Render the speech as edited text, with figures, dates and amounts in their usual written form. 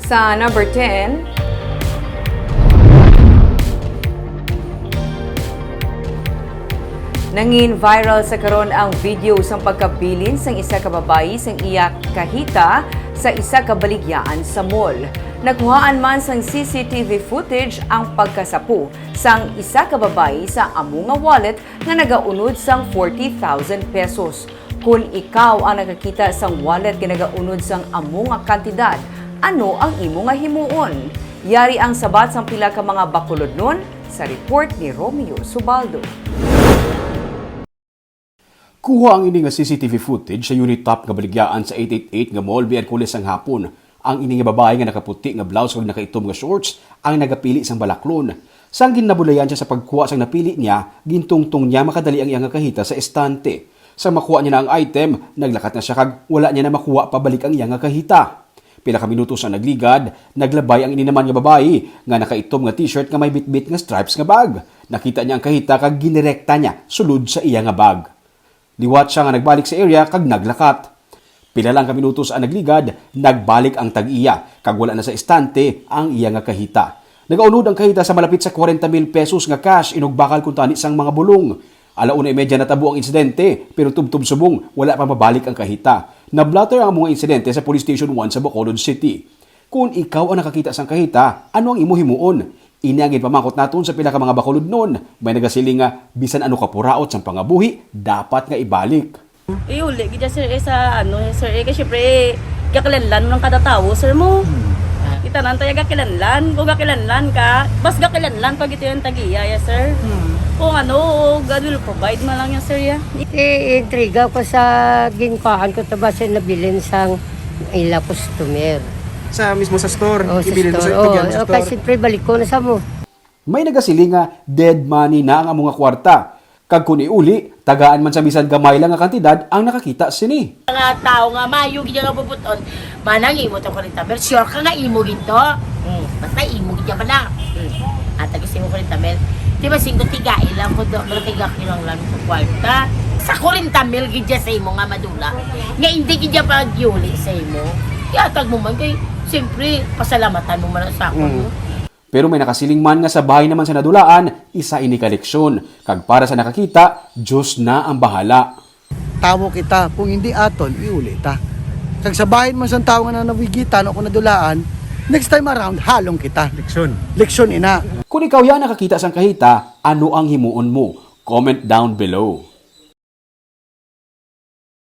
Sa number 10, nangin viral sa karon ang video sang pagkabilin sang isa ka babayi sang iya kahita sa isa ka baligyaan sa mall. Nakuhaan man sang CCTV footage ang pagkasapu sang isa ka babayi sa amo nga wallet nga nagaunod sang 40,000 pesos. Kung ikaw ang nakakita sang wallet nga nagaunod sang amo nga kantidad, ano ang imo nga himuon? Yari ang sabat sang pila ka mga bakulod nun sa report ni Romeo Subaldo. Kuha ang ini nga CCTV footage sa unit top nga baligyaan sa 888 nga mall Miyerkules ang hapon. Ang ini nga babae nga nakaputi nga blouse ug nakaitom nga shorts ang nagapili sang balaklon. Sang ginabulayan siya sa pagkuha sang napili niya, gintungtong niya makadali ang iyang kahita sa estante. Sa makuha niya na ang item, naglakat na siya kag wala niya na makuha pabalik ang iyang kahita. Pila ka minutos ang nagligad, naglabay ang ini naman nga babae nga nakaitom nga t-shirt nga may bitbit nga stripes nga bag. Nakita niya ang kahita kag ginirekta niya sulod sa iya nga bag. Liwat siya nga nagbalik sa area kag naglakat. Pila lang ka minutos ang nagligad, nagbalik ang tag-iya kag wala na sa estante ang iya nga kahita. Nagaunod ang kahita sa malapit sa 40,000 pesos nga cash inugbakal kun tani sang mga bulong. 1:30 natabo ang insidente pero tubtob subong wala pa mabalik ang kahita. Nablatter ang mga insidente sa Police Station 1 sa Bacolod City. Kung ikaw ang nakakita sang kahita, ano ang imo himuon? Ini ang ipamangkot naton sa pila ka mga bakulod nun. May nagasiling nga bisan ano ka puraot sang pangabuhi, dapat nga ibalik. Uli, gidya sir, sa sir, kasi syempre, kakilanlan ng kada tao, sir mo. Kita nantay gakilanlan, kung gakilanlan ka, bas gakilanlan pag ito yung tagiya, sir. Kung God will provide man lang yan, sir, ya. Intriga ko sa ginkahan ko ito ba siya nabilin sang ila customer. Sa mismo sa store, ibilin mo sa store. sa store. Kasi pre balik ko na sa mo. May nagasiling nga dead money na ang among nga kwarta. Kag kun iuli, tagaan man sa bisan gamay lang nga kantidad ang nakakita sini. Nga tao nga mayo gid nga puputon, manang imo to 40 mil. Sure ka nga imo gito. Basta imo gid ba na. At agis imo 40 mil. Di ba singgo tiga ilang ko do, tiga kilang lang sa kwarta. Sa 40 mil gid sa imo nga madula. Nga hindi gid pag yuli sa imo. Yatag mo man kay siyempre pasalamatan mo man sa ako. Pero may nakasiling man nga sa bahay naman sa nadulaan, isa ini ka leksyon. Kag para sa nakakita, Diyos na ang bahala. Tawo kita, kung hindi aton, iuli ta. Kag sa bahay man sa tao nga nawigitan o kung nadulaan, next time around, halong kita. Leksyon ina. Kung ikaw yan nakakita sang kahita, ano ang himuon mo? Comment down below.